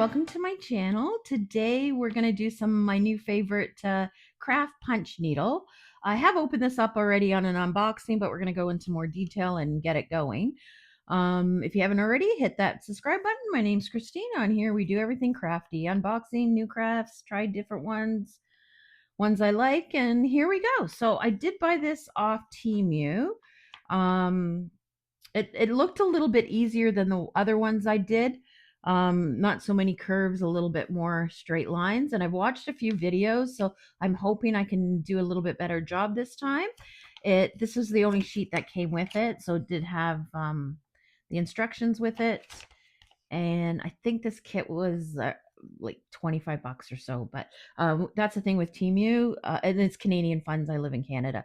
welcome to my channel. Today we're going to do some of my new favorite craft punch needle. I have opened this up already on an unboxing, but we're going to go into more detail and get it going. If you haven't already, hit that subscribe button. My name's Christina. On here we do everything crafty, unboxing, new crafts, try different ones I like, and here we go. So I did buy this off Temu. It looked a little bit easier than the other ones I did. Not so many curves, a little bit more straight lines. And I've watched a few videos, so I'm hoping I can do a little bit better job this time. This was the only sheet that came with it, so it did have the instructions with it. And I think this kit was like 25 bucks or so, but that's the thing with Temu, and it's Canadian funds. I live in Canada.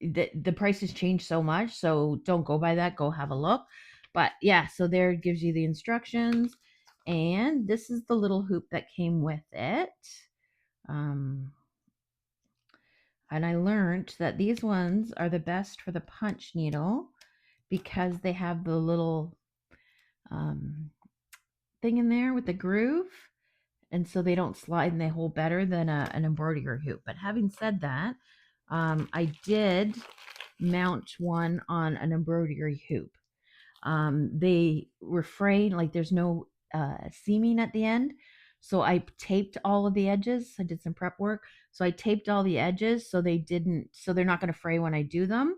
The prices change so much, so don't go by that. Go have a look. But yeah, so there it gives you the instructions, and this is the little hoop that came with it. And I learned that these ones are the best for the punch needle because they have the little thing in there with the groove, and so they don't slide and they hold better than an embroidery hoop. But having said that, I did mount one on an embroidery hoop. They were frayed, like there's no seaming at the end. So I taped all of the edges. I did some prep work. So I taped all the edges so they're not going to fray when I do them.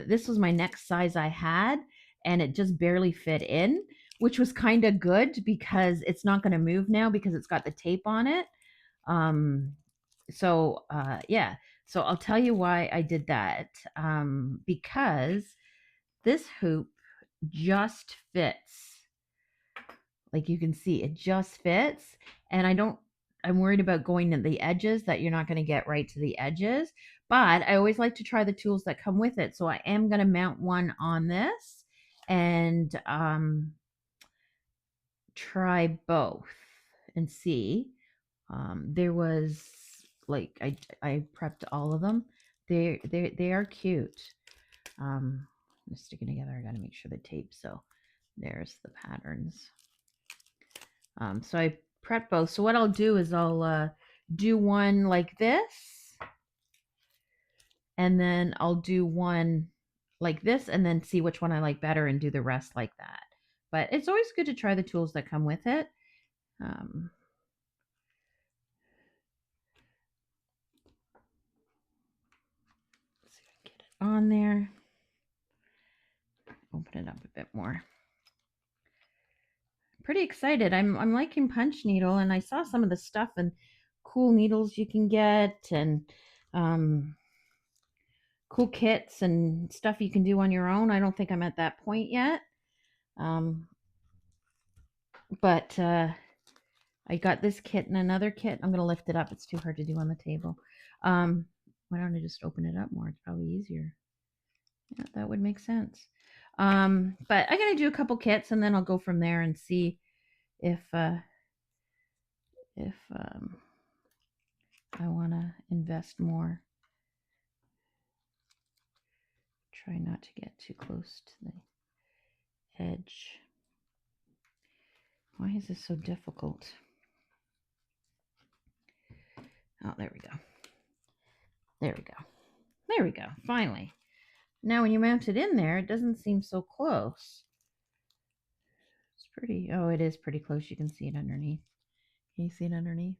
This was my next size I had, and it just barely fit in, which was kind of good because it's not going to move now because it's got the tape on it. Yeah, so I'll tell you why I did that. Because this hoop just fits. Like you can see, it just fits. And I'm worried about going to the edges, that you're not going to get right to the edges. But I always like to try the tools that come with it. So I am going to mount one on this and try both and see. There was like I prepped all of them. They are cute. I'm sticking together. I got to make sure the tape. So there's the patterns. So I prepped both. So what I'll do is I'll do one like this, and then I'll do one like this, and then see which one I like better and do the rest like that. But it's always good to try the tools that come with it. Let's see if I can get it on there. Open it up a bit more. Pretty excited. I'm liking punch needle, and I saw some of the stuff and cool needles you can get, and cool kits and stuff you can do on your own. I don't think I'm at that point yet. But I got this kit and another kit. I'm going to lift it up. It's too hard to do on the table. Why don't I just open it up more? It's probably easier. Yeah, that would make sense. But I'm going to do a couple kits, and then I'll go from there and see if I want to invest more. Try not to get too close to the edge. Why is this so difficult? Oh, there we go. There we go. There we go. Finally. Now when you mount it in there, it doesn't seem so close. It's pretty, oh, it is pretty close. You can see it underneath. Can you see it underneath?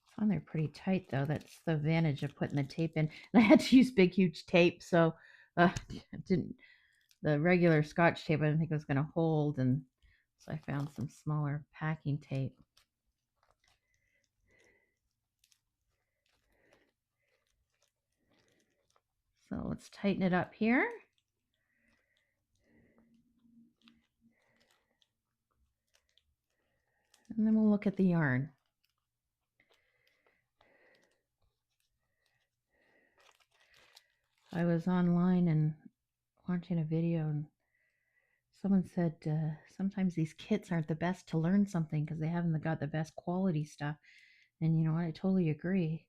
It's on there pretty tight though. That's the advantage of putting the tape in. And I had to use big, huge tape, so the regular Scotch tape I didn't think it was going to hold, and so I found some smaller packing tape. So let's tighten it up here. And then we'll look at the yarn. I was online and watching a video, and someone said sometimes these kits aren't the best to learn something because they haven't got the best quality stuff. And you know what? I totally agree.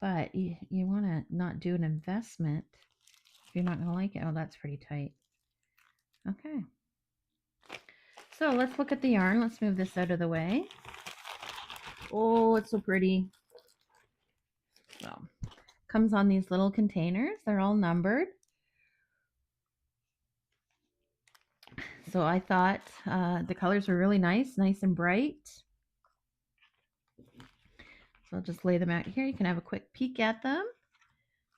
But you want to not do an investment if you're not going to like it. Oh, that's pretty tight. Okay. So let's look at the yarn. Let's move this out of the way. Oh, it's so pretty. So, comes on these little containers. They're all numbered. So I thought the colors were really nice and bright. So I'll just lay them out here. You can have a quick peek at them.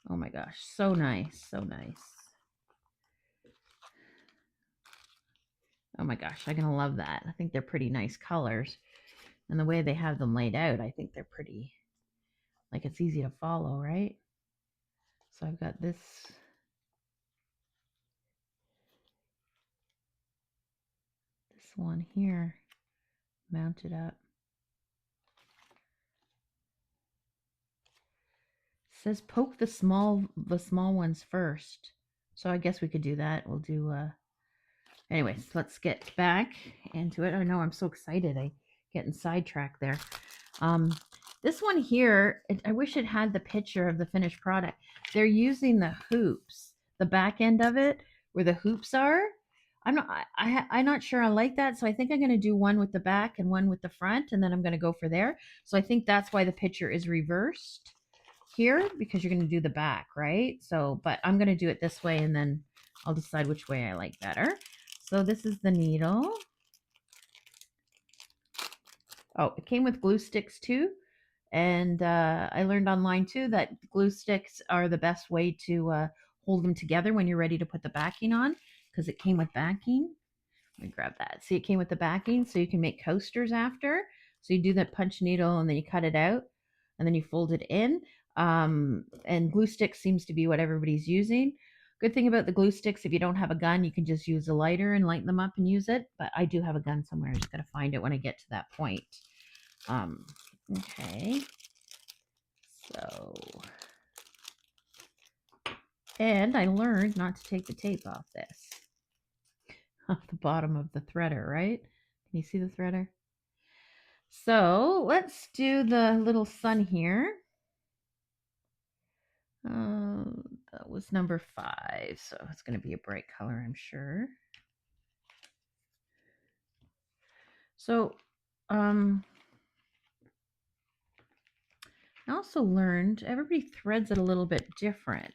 Oh my gosh, so nice, so nice. Oh my gosh, I'm going to love that. I think they're pretty nice colors. And the way they have them laid out, I think they're pretty, like it's easy to follow, right? So I've got this one here mounted up. It says poke the small ones first. So I guess we could do that. We'll do anyways, let's get back into it. I know I'm so excited. I getting sidetracked there. This one here, I wish it had the picture of the finished product. They're using the hoops, the back end of it, where the hoops are. I'm not sure I like that, so I think I'm going to do one with the back and one with the front, and then I'm going to go for there. So I think that's why the picture is reversed here, because you're going to do the back, right? So, but I'm going to do it this way, and then I'll decide which way I like better. So this is the needle. Oh, it came with glue sticks too. And I learned online too that glue sticks are the best way to hold them together when you're ready to put the backing on, because it came with backing. Let me grab that. See, it came with the backing, so you can make coasters after. So you do that punch needle and then you cut it out and then you fold it in. And glue stick seems to be what everybody's using. Good thing about the glue sticks, if you don't have a gun, you can just use a lighter and light them up and use it. But I do have a gun somewhere. I just got to find it when I get to that point. Okay. So, and I learned not to take the tape off this, off the bottom of the threader, right? Can you see the threader? So let's do the little sun here. That was number 5, so it's going to be a bright color, I'm sure. So, I also learned everybody threads it a little bit different.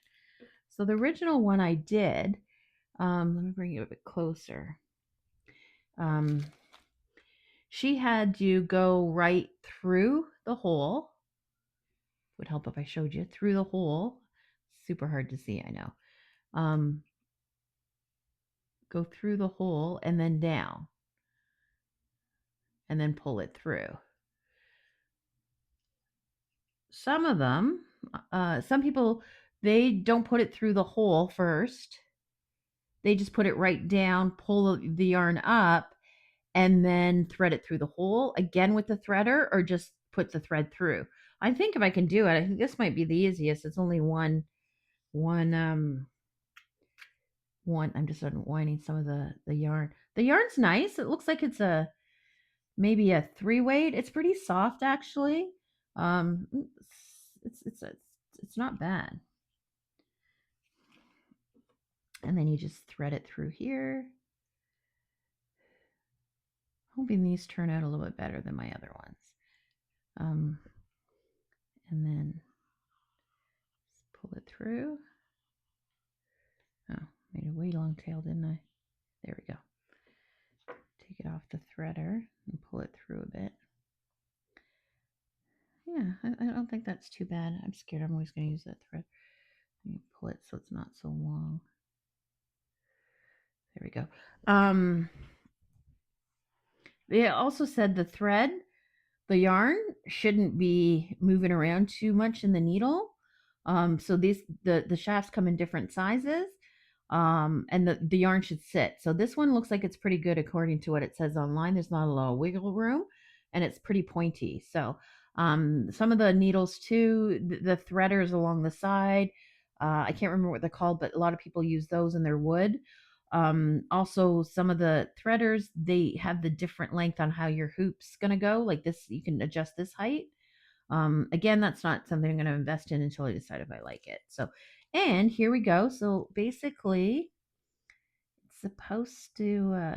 So the original one I did, let me bring you a bit closer. She had you go right through the hole. Would help if I showed you through the hole. Super hard to see, I know. Go through the hole and then down, and then pull it through. Some of them, some people, they don't put it through the hole first. They just put it right down, pull the yarn up, and then thread it through the hole again with the threader, or just put the thread through. I think if I can do it, I think this might be the easiest. It's only one. I'm just unwinding some of the yarn. The yarn's nice. It looks like it's maybe a 3-weight. It's pretty soft actually. It's not bad. And then you just thread it through here. Hoping these turn out a little bit better than my other ones. And then pull it through. Oh, made a way long tail, didn't I? There we go. Take it off the threader and pull it through a bit. Yeah, I don't think that's too bad. I'm scared I'm always going to use that thread. Pull it so it's not so long. There we go. They also said the yarn shouldn't be moving around too much in the needle. So the shafts come in different sizes, and the yarn should sit. So this one looks like it's pretty good according to what it says online. There's not a lot of wiggle room, and it's pretty pointy. So some of the needles too, the threaders along the side, I can't remember what they're called, but a lot of people use those in their wood. Also, some of the threaders, they have the different length on how your hoop's going to go. Like this, you can adjust this height. Again, that's not something I'm going to invest in until I decide if I like it. So, and here we go. So basically, it's supposed to,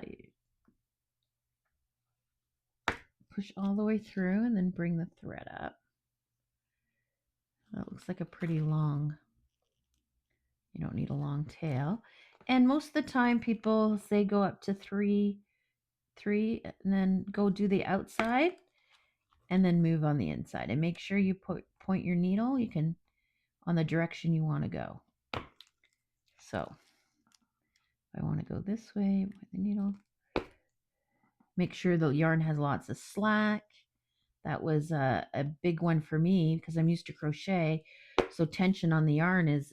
push all the way through and then bring the thread up. That looks like a pretty long, you don't need a long tail. And most of the time people say go up to three, and then go do the outside and then move on the inside. And make sure you point your needle, you can, on the direction you want to go. So if I want to go this way, point the needle. Make sure the yarn has lots of slack. That was a big one for me because I'm used to crochet. So tension on the yarn is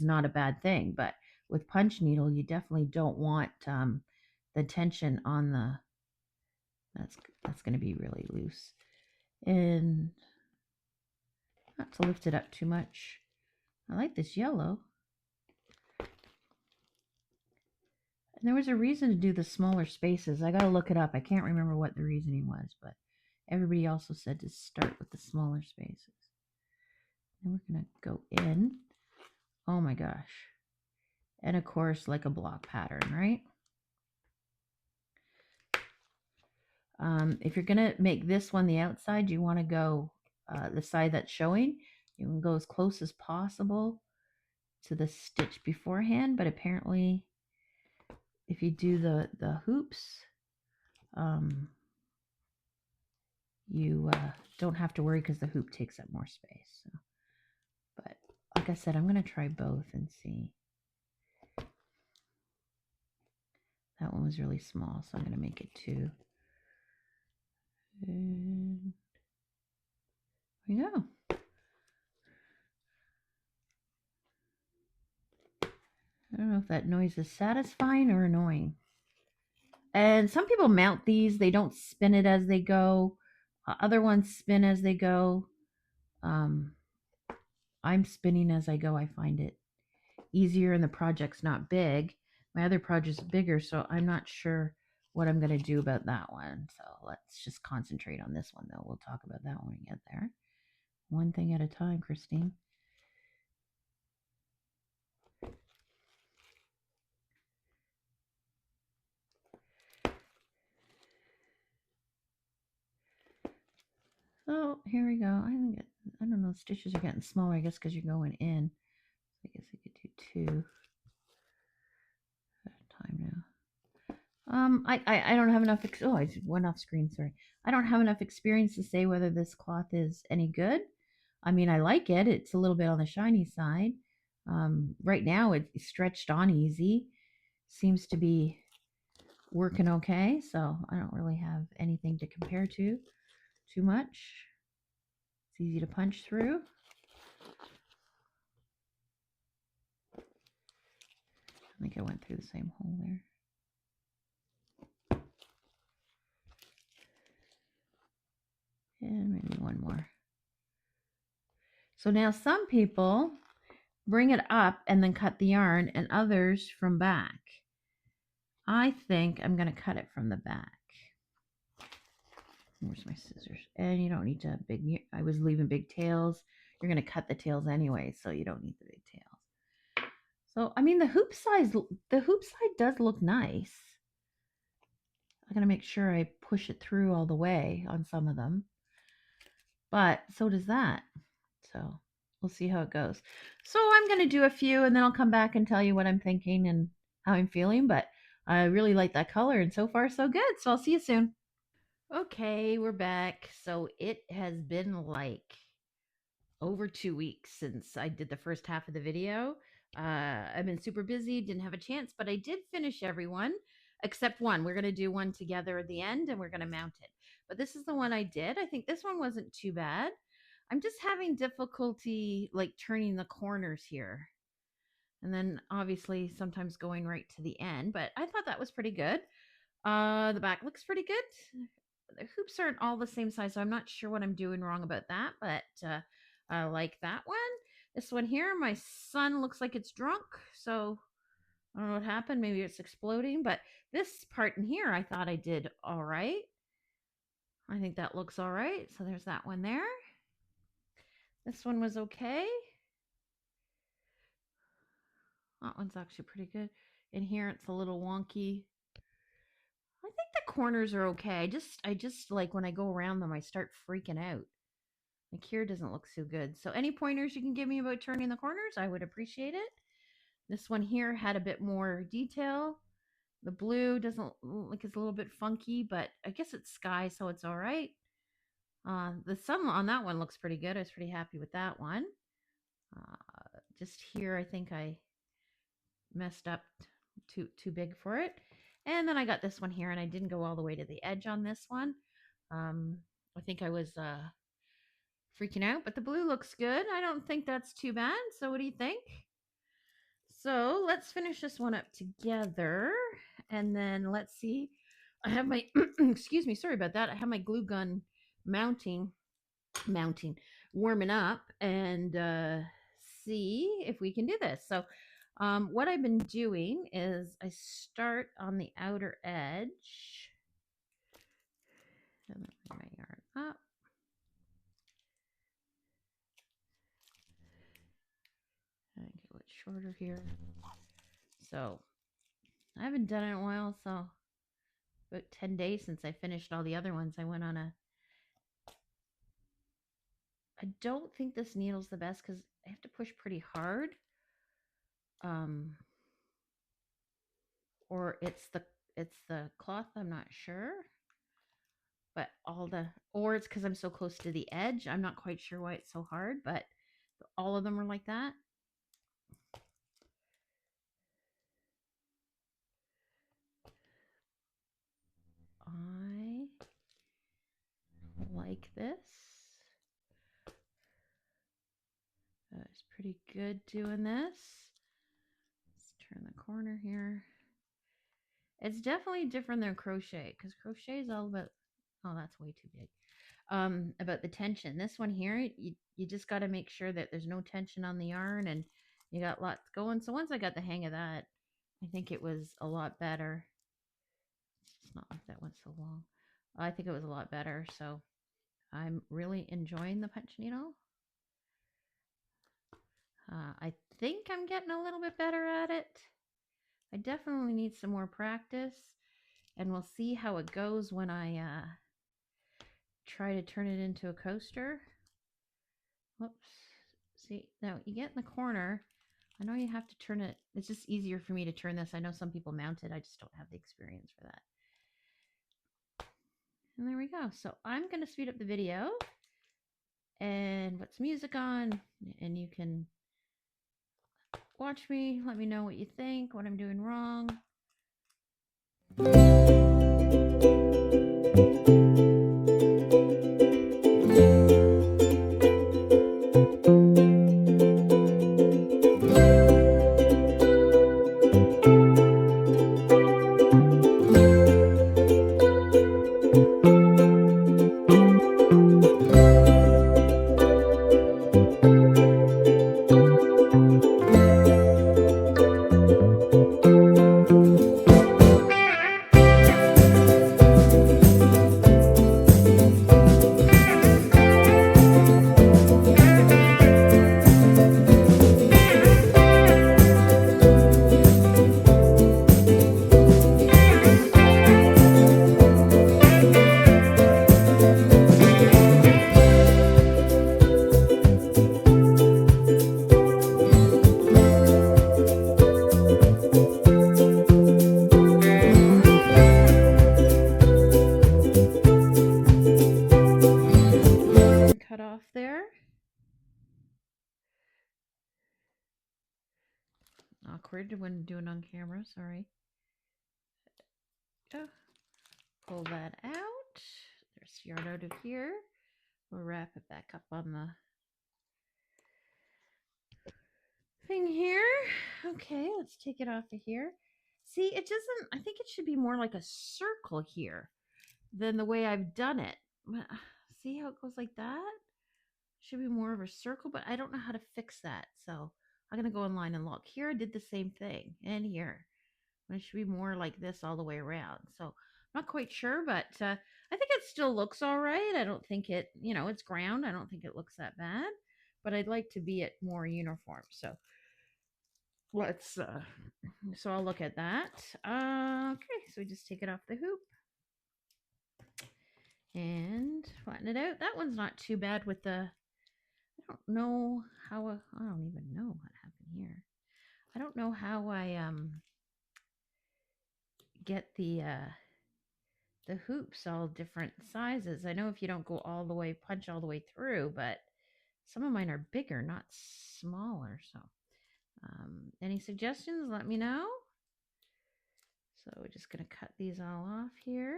not a bad thing. But with punch needle, you definitely don't want the tension on the, that's going to be really loose. And not to lift it up too much. I like this yellow. And there was a reason to do the smaller spaces. I got to look it up. I can't remember what the reasoning was, but everybody also said to start with the smaller spaces. And we're going to go in. Oh my gosh. And of course, like a block pattern, right? If you're going to make this one the outside, you want to go the side that's showing. You can go as close as possible to the stitch beforehand, but apparently if you do the hoops, you don't have to worry because the hoop takes up more space. So. But like I said, I'm going to try both and see. That one was really small, so I'm going to make it 2. And there we go. I don't know if that noise is satisfying or annoying. And some people mount these. They don't spin it as they go. Other ones spin as they go. I'm spinning as I go. I find it easier and the project's not big. My other project's bigger, so I'm not sure what I'm going to do about that one. So let's just concentrate on this one, though. We'll talk about that when we get there. One thing at a time, Christine. So here we go. I don't know, stitches are getting smaller, I guess, because you're going in. So I guess I could do 2 at a time now. I don't have enough. I went off screen. Sorry, I don't have enough experience to say whether this cloth is any good. I mean, I like it. It's a little bit on the shiny side. Right now, it's stretched on easy. Seems to be working okay. So I don't really have anything to compare to too much. It's easy to punch through. I think I went through the same hole there. And maybe one more. So now some people bring it up and then cut the yarn, and others from back. I think I'm going to cut it from the back. Where's my scissors? And you don't need to I was leaving big tails. You're going to cut the tails anyway, so you don't need the big tails. So, I mean, the hoop side does look nice. I'm going to make sure I push it through all the way on some of them. But so does that. So we'll see how it goes. So I'm going to do a few and then I'll come back and tell you what I'm thinking and how I'm feeling. But I really like that color and so far so good. So I'll see you soon. Okay, we're back. So it has been like over 2 weeks since I did the first half of the video. I've been super busy, didn't have a chance, but I did finish everyone except one. We're going to do one together at the end and we're going to mount it. But this is the one I did. I think this one wasn't too bad. I'm just having difficulty like turning the corners here. And then obviously sometimes going right to the end, but I thought that was pretty good. The back looks pretty good. The hoops aren't all the same size, so I'm not sure what I'm doing wrong about that, but I like that one. This one here, my son looks like it's drunk, so I don't know what happened. Maybe it's exploding, but this part in here, I thought I did all right. I think that looks all right. So there's that one there. This one was okay. That one's actually pretty good. In here, it's a little wonky. I think the corners are okay. I just like when I go around them, I start freaking out. Like here doesn't look so good. So any pointers you can give me about turning the corners, I would appreciate it. This one here had a bit more detail. The blue doesn't like it's a little bit funky, but I guess it's sky, so it's all right. The sun on that one looks pretty good. I was pretty happy with that one. Just here, I think I messed up too big for it. And then I got this one here, and I didn't go all the way to the edge on this one. I think I was freaking out, but the blue looks good. I don't think that's too bad. So what do you think? So let's finish this one up together, and then let's see. I have my excuse me, sorry about that. I have my glue gun mounting warming up, and see if we can do this. So what I've been doing is I start on the outer edge and then bring my yarn up. And get a little shorter here. So I haven't done it in a while, so about 10 days since I finished all the other ones. I went on a I don't think this needle's the best because I have to push pretty hard. Or it's the cloth, I'm not sure. But or it's because I'm so close to the edge. I'm not quite sure why it's so hard, but all of them are like that. I like this. It's pretty good doing this. Let's turn the corner here. It's definitely different than crochet because crochet is all about, oh, that's way too big. About the tension. This one here, you just got to make sure that there's no tension on the yarn and you got lots going. So once I got the hang of that, I think it was a lot better. It's not like that one's so long. I think it was a lot better. So I'm really enjoying the punch needle. I think I'm getting a little bit better at it. I definitely need some more practice, and we'll see how it goes when I try to turn it into a coaster. Whoops. See, now you get in the corner. I know you have to turn it. It's just easier for me to turn this. I know some people mount it. I just don't have the experience for that. And there we go. So I'm going to speed up the video and put some music on, and you can watch me. Let me know what you think, what I'm doing wrong. There. Awkward when doing on camera, sorry. Pull that out. There's yarn out of here. We'll wrap it back up on the thing here. Okay, let's take it off of here. See, it doesn't, I think it should be more like a circle here than the way I've done it. See how it goes like that? Should be more of a circle, but I don't know how to fix that. So I'm going to go online and look. Here I did the same thing, and here. It should be more like this all the way around. So I'm not quite sure, but I think it still looks all right. I don't think it, it's ground. I don't think it looks that bad, but I'd like to be it more uniform. So let's, so I'll look at that. Okay, so we just take it off the hoop. and flatten it out. That one's not too bad with the, I don't know how, I don't even know what happened here. I don't know how I get the hoops all different sizes. I know if you don't go all the way, punch all the way through, but some of mine are bigger, not smaller. So any suggestions, let me know. So we're just going to cut these all off here.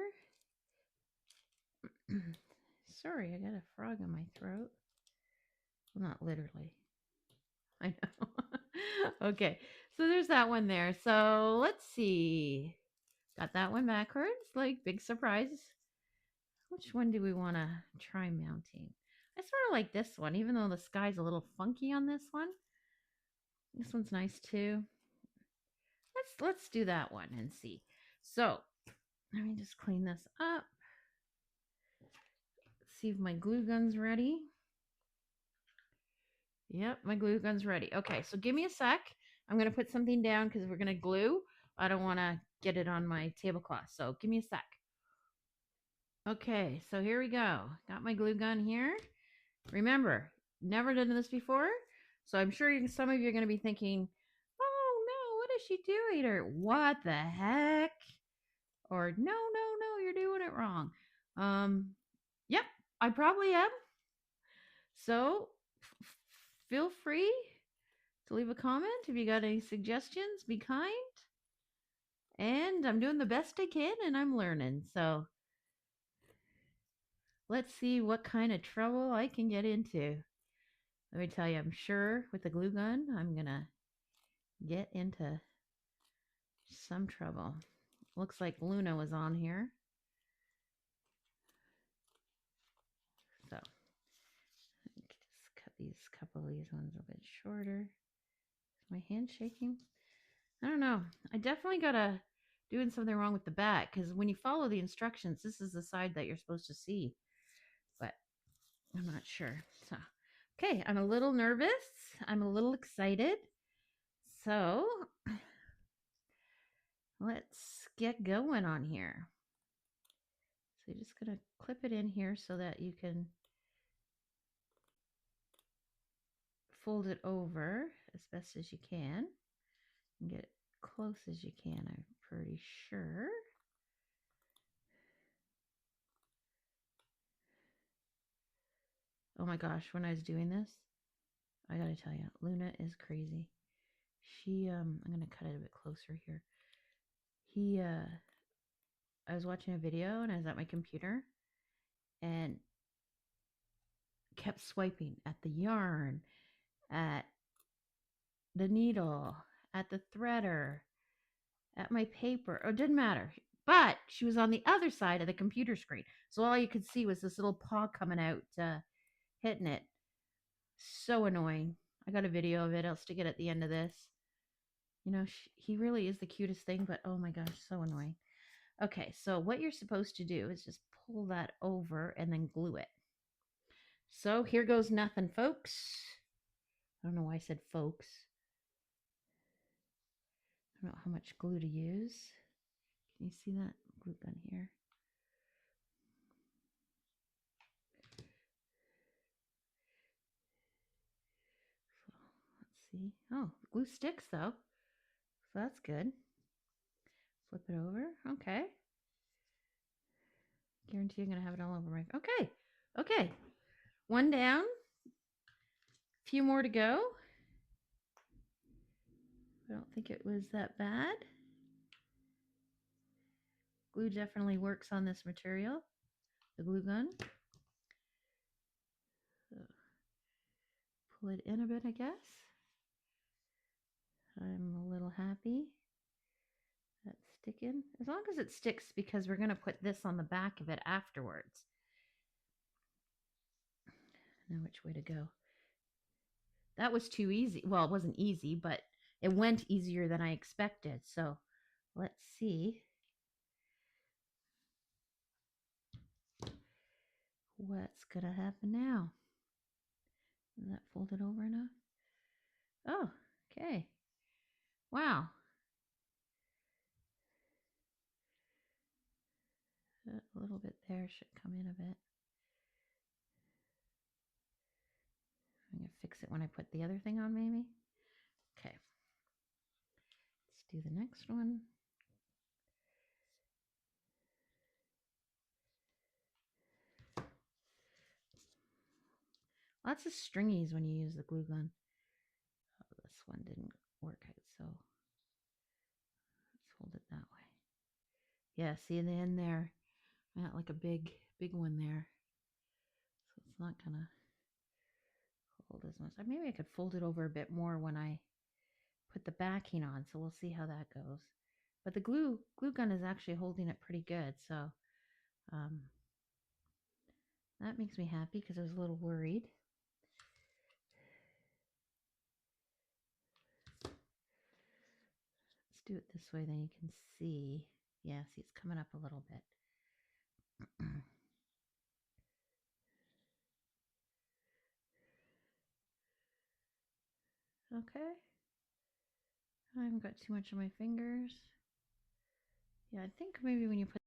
Sorry, I got a frog in my throat. Well, not literally. I know. Okay, so there's that one there. So let's see. Got that one backwards, like big surprise. Which one do we want to try mounting? I sort of like this one, even though the sky's a little funky on this one. This one's nice too. Let's do that one and see. So let me just clean this up. See if my glue gun's ready. Yep, my glue gun's ready. Okay, so give me a sec. I'm going to put something down because we're going to glue. I don't want to get it on my tablecloth. So give me a sec. Okay, so here we go. Got my glue gun here. Remember, never done this before. So I'm sure some of you are going to be thinking, oh no, what is she doing? Or what the heck? Or no, you're doing it wrong. Yep, I probably am. So feel free to leave a comment if you got any suggestions. Be kind. And I'm doing the best I can and I'm learning. So let's see what kind of trouble I can get into. Let me tell you, I'm sure with the glue gun, I'm going to get into some trouble. Looks like Luna was on here. So just cut these couple of these ones a bit shorter. Is my hand shaking? I don't know. I definitely got to doing something wrong with the back because when you follow the instructions, this is the side that you're supposed to see. But I'm not sure. So, okay, I'm a little nervous. I'm a little excited. So let's get going on here. So you're just going to clip it in here so that you can fold it over as best as you can and get it close as you can, I'm pretty sure. Oh my gosh, when I was doing this, I gotta tell you, Luna is crazy. She, I'm gonna cut it a bit closer here. I was watching a video and I was at my computer and kept swiping at the yarn, at the needle, at the threader, at my paper. Oh, it didn't matter. But she was on the other side of the computer screen. So all you could see was this little paw coming out, hitting it. So annoying. I got a video of it. I'll stick it at the end of this. You know, he really is the cutest thing, but oh my gosh, so annoying. Okay, so what you're supposed to do is just pull that over and then glue it. So here goes nothing, folks. I don't know why I said folks. I don't know how much glue to use. Can you see that glue gun here? So let's see. Oh, glue sticks though. So that's good. Flip it over. Okay. Guarantee I'm going to have it all over my... Okay. Okay. One down. A few more to go. I don't think it was that bad. Glue definitely works on this material. The glue gun. So pull it in a bit, I guess. I'm a little happy. That's sticking. As long as it sticks, because we're going to put this on the back of it afterwards. Now which way to go? That was too easy. Well, it wasn't easy, but it went easier than I expected. So let's see what's going to happen now. Is that folded over enough? Oh, okay. Wow. That little bit there, should come in a bit. I'm going to fix it when I put the other thing on, maybe. Okay. Let's do the next one. Lots of stringies when you use the glue gun. Oh, this one didn't work out, so let's hold it that way. Yeah, see in the end there, I got like a big one there. So it's not gonna hold as much. Maybe I could fold it over a bit more when I put the backing on, so we'll see how that goes. But the glue gun is actually holding it pretty good, so that makes me happy because I was a little worried. Let's do it this way, then you can see. Yeah, see, it's coming up a little bit. Okay. I haven't got too much on my fingers. Yeah, I think maybe when you put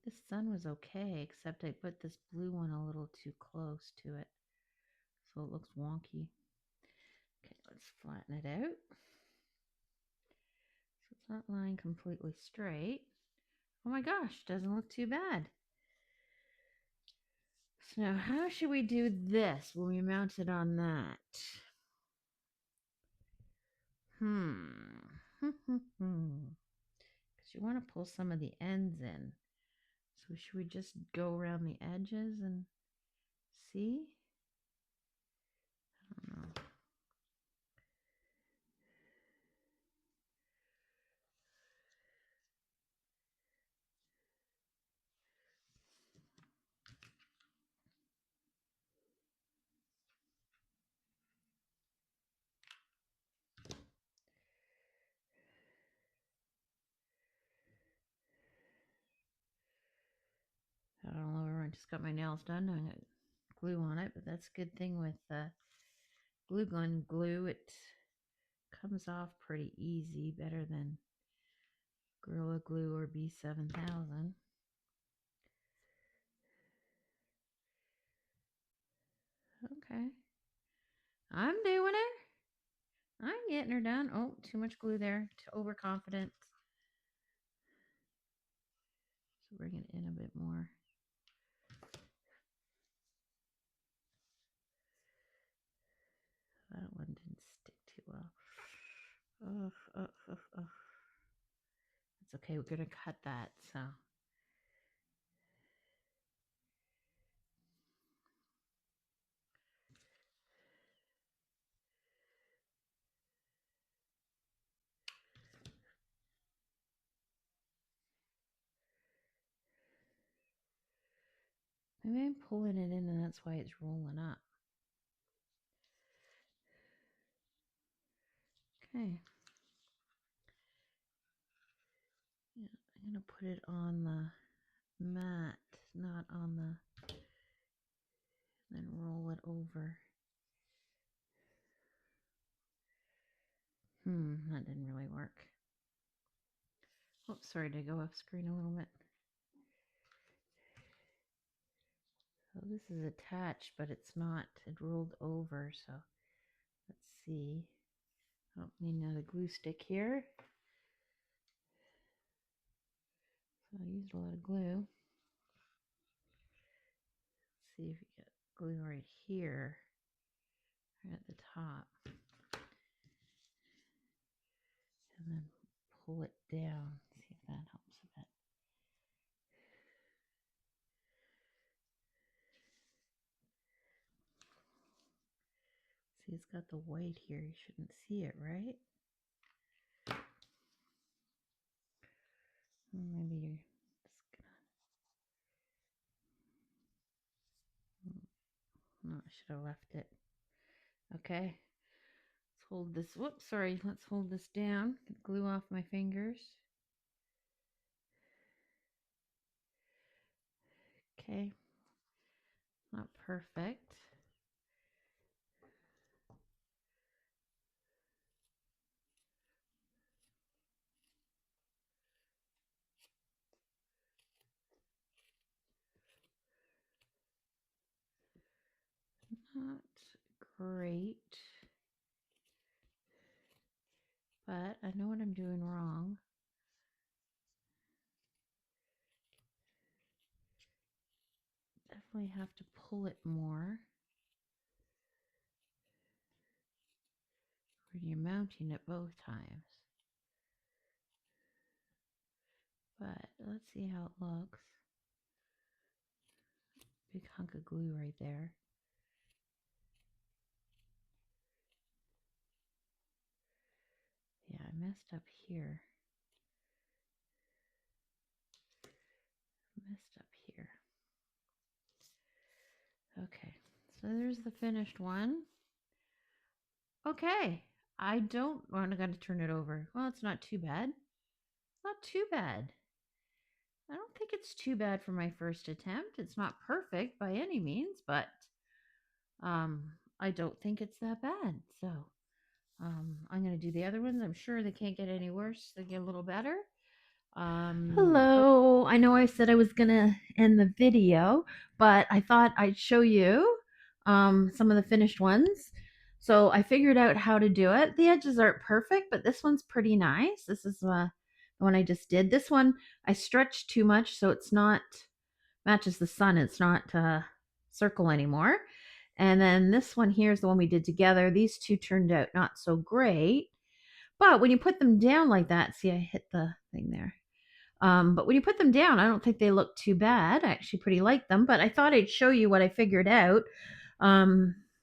the sun was okay, except I put this blue one a little too close to it, so it looks wonky. Okay, let's flatten it out. So it's not lying completely straight. Oh my gosh, doesn't look too bad. So now how should we do this when we mount it on that? Because you want to pull some of the ends in. So should we just go around the edges and see? I don't know. I don't know, I just got my nails done. I got glue on it, but that's a good thing with glue gun glue. It comes off pretty easy, better than Gorilla Glue or B7000. Okay. I'm doing it. I'm getting her done. Oh, too much glue there. Too overconfident. So bring it in a bit more. That one didn't stick too well. It's okay. We're going to cut that. So. Maybe I'm pulling it in and that's why it's rolling up. Okay. Yeah, I'm going to put it on the mat, not on the, then roll it over. That didn't really work. Oh, sorry to go off screen a little bit. So this is attached, but it's not, it rolled over, so let's see. Oh, need another glue stick here. So I used a lot of glue. Let's see if we get glue right here, right at the top. and then pull it down. See if that helps a bit. See, it's got the white here. You shouldn't see it, right? Maybe you're just gonna. No, I should have left it. Okay. Let's hold this. Whoops, sorry. Let's hold this down. Get glue off my fingers. Okay. Not perfect. Not great. But I know what I'm doing wrong. Definitely have to pull it more when you're mounting it both times. But let's see how it looks. Big hunk of glue right there. Yeah, I messed up here. Messed up here. Okay, so there's the finished one. Okay, I don't want to turn it over. Well, it's not too bad. Not too bad. I don't think it's too bad for my first attempt. It's not perfect by any means, but I don't think it's that bad. So I'm going to do the other ones. I'm sure they can't get any worse. They get a little better. Hello. I know I said I was going to end the video, but I thought I'd show you some of the finished ones. So I figured out how to do it. The edges aren't perfect, but this one's pretty nice. This is the one I just did. This one I stretched too much, so it's not matches the sun. It's not circle anymore. And then this one here is the one we did together. These two turned out not so great. But when you put them down like that, see, I hit the thing there. But when you put them down, I don't think they look too bad. I actually pretty like them. But I thought I'd show you what I figured out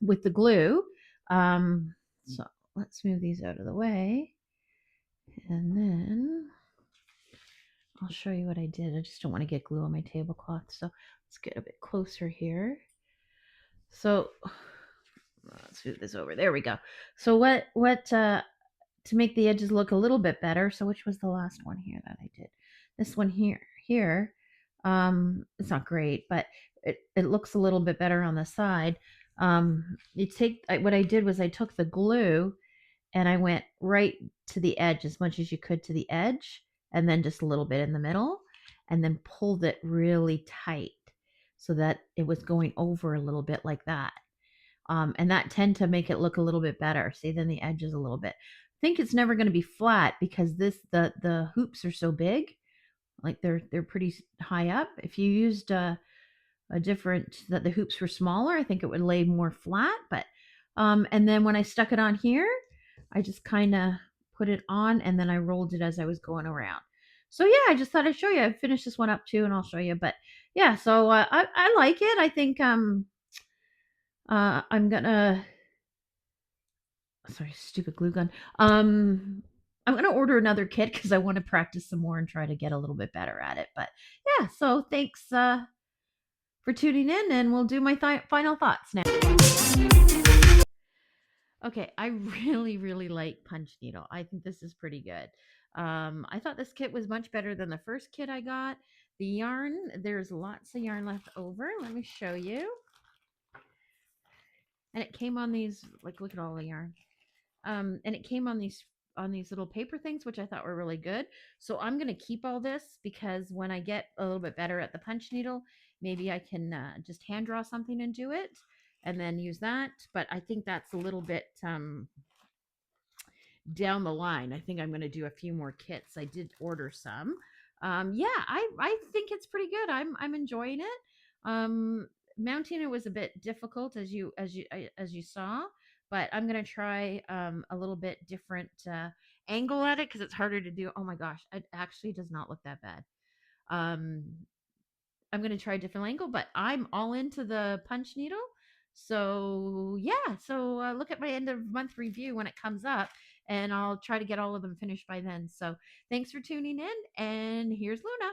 with the glue. So let's move these out of the way. And then I'll show you what I did. I just don't want to get glue on my tablecloth. So let's get a bit closer here. So let's move this over. There we go. So to make the edges look a little bit better. So which was the last one here that I did? This one here. It's not great, but it looks a little bit better on the side. What I did was I took the glue and I went right to the edge as much as you could to the edge, and then just a little bit in the middle, and then pulled it really tight so that it was going over a little bit like that. And that tend to make it look a little bit better. See, then the edges a little bit. I think it's never going to be flat because the hoops are so big, like they're pretty high up. If you used a different that the hoops were smaller, I think it would lay more flat. But and then when I stuck it on here, I just kind of put it on and then I rolled it as I was going around. So yeah, I just thought I'd show you. I finished this one up too, and I'll show you. But yeah, so I like it. I think I'm gonna. Sorry, stupid glue gun. I'm gonna order another kit because I want to practice some more and try to get a little bit better at it. But yeah, so thanks for tuning in, and we'll do my final thoughts now. Okay, I really like Punch Needle. I think this is pretty good. I thought this kit was much better than the first kit I got. The yarn, there's lots of yarn left over. Let me show you. And it came on these, like, look at all the yarn. And it came on these little paper things, which I thought were really good. So I'm going to keep all this because when I get a little bit better at the punch needle, maybe I can just hand draw something and do it and then use that. But I think that's a little bit down the line. I think I'm going to do a few more kits. I did order some. Yeah, I think it's pretty good. I'm enjoying it. Mounting it was a bit difficult as you saw, but I'm going to try a little bit different angle at it because it's harder to do. Oh my gosh, it actually does not look that bad. Um, I'm going to try a different angle, but I'm all into the punch needle. So yeah, so look at my end of month review when it comes up, and I'll try to get all of them finished by then. So thanks for tuning in, and here's Luna.